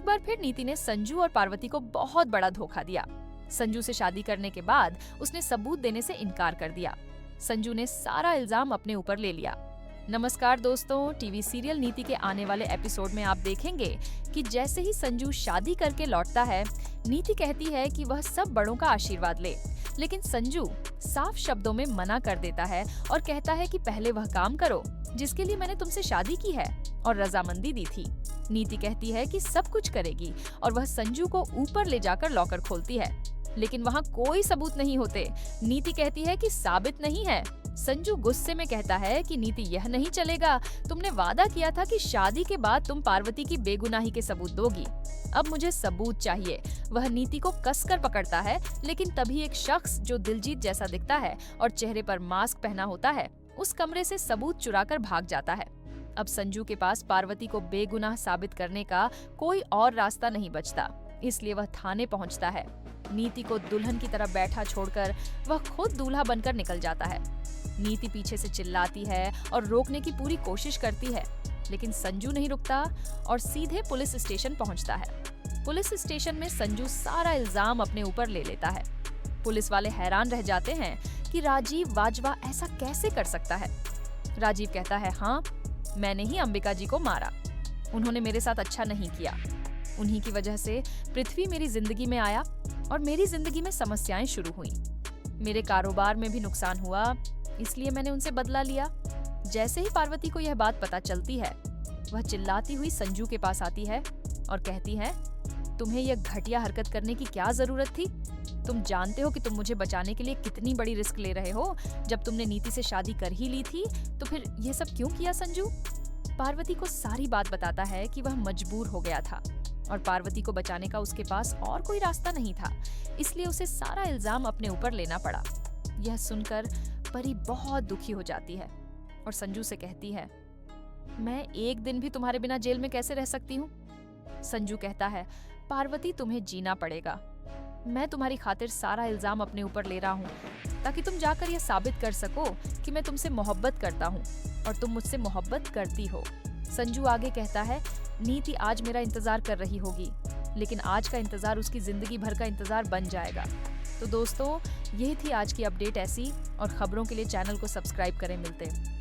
बार फिर नीति ने संजू और पार्वती को बहुत बड़ा धोखा दिया। संजू से शादी करने के बाद उसने सबूत देने से इनकार कर दिया। संजू ने सारा इल्जाम अपने ऊपर ले लिया। नमस्कार दोस्तों, टीवी सीरियल नीति के आने वाले एपिसोड में आप देखेंगे कि जैसे ही संजू शादी करके लौटता है, नीति कहती है कि वह सब बड़ों का आशीर्वाद ले, लेकिन संजू साफ शब्दों में मना कर देता है और कहता है कि पहले वह काम करो जिसके लिए मैंने तुमसे शादी की है और रजामंदी दी थी। नीति कहती है कि सब कुछ करेगी और वह संजू को ऊपर ले जाकर लॉकर खोलती है, लेकिन वहाँ कोई सबूत नहीं होते। नीति कहती है कि साबित नहीं है। संजू गुस्से में कहता है कि नीति यह नहीं चलेगा, तुमने वादा किया था कि शादी के बाद तुम पार्वती की बेगुनाही के सबूत दोगी, अब मुझे सबूत चाहिए। वह नीति को कसकर पकड़ता है, लेकिन तभी एक शख्स जो दिलजीत जैसा दिखता है और चेहरे पर मास्क पहना होता है, उस कमरे से सबूत चुराकर भाग जाता है। अब संजू के पास पार्वती को बेगुनाह साबित करने का कोई और रास्ता नहीं बचता, इसलिए वह थाने पहुंचता है। नीति को दुल्हन की तरह बैठा छोड़कर वह खुद दूल्हा बनकर निकल जाता है। नीति पीछे से चिल्लाती है और रोकने की पूरी कोशिश करती है, लेकिन संजू नहीं रुकता और सीधे पुलिस स्टेशन पहुंचता है। पुलिस स्टेशन में संजू सारा इल्जाम अपने ऊपर ले लेता है। पुलिस वाले हैरान रह जाते हैं कि राजीव बाजवा ऐसा कैसे कर सकता है। राजीव कहता है, हाँ, मैंने ही अंबिका जी को मारा, उन्होंने मेरे साथ अच्छा नहीं किया, उन्हीं की वजह से पृथ्वी मेरी जिंदगी में आया और मेरी जिंदगी में समस्याएं शुरू हुई। मेरे कारोबार में भी नुकसान हुआ, इसलिए मैंने उनसे बदला लिया। जैसे ही पार्वती को यह बात पता चलती है, वह चिल्लाती हुई संजू के पास आती है और कहती है, तुम्हें यह घटिया हरकत करने की क्या जरूरत थी? तुम जानते हो कि तुम मुझे बचाने के लिए कितनी बड़ी रिस्क ले रहे हो। जब तुमने नीति से शादी कर ही ली थी तो फिर यह सब क्यों किया संजू? पार्वती को सारी बात बताता है कि वह मजबूर हो गया था और पार्वती को बचाने का उसके पास और कोई रास्ता नहीं था, इसलिए उसे सारा इल्जाम अपने ऊपर लेना पड़ा। यह सुनकर परी बहुत दुखी हो जाती है और संजू से कहती है, मैं एक दिन भी तुम्हारे बिना जेल में कैसे रह सकती हूँ? संजू कहता है, पार्वती तुम्हें जीना पड़ेगा, मैं तुम्हारी खातिर सारा इल्जाम अपने ऊपर ले रहा हूँ ताकि तुम जाकर यह साबित कर सको कि मैं तुमसे मोहब्बत करता हूँ और तुम मुझसे मोहब्बत करती हो। संजू आगे कहता है, नीति आज मेरा इंतजार कर रही होगी, लेकिन आज का इंतजार उसकी जिंदगी भर का इंतजार बन जाएगा। तो दोस्तों, यही थी आज की अपडेट ऐसी, और खबरों के लिए चैनल को सब्सक्राइब करें। मिलते हैं।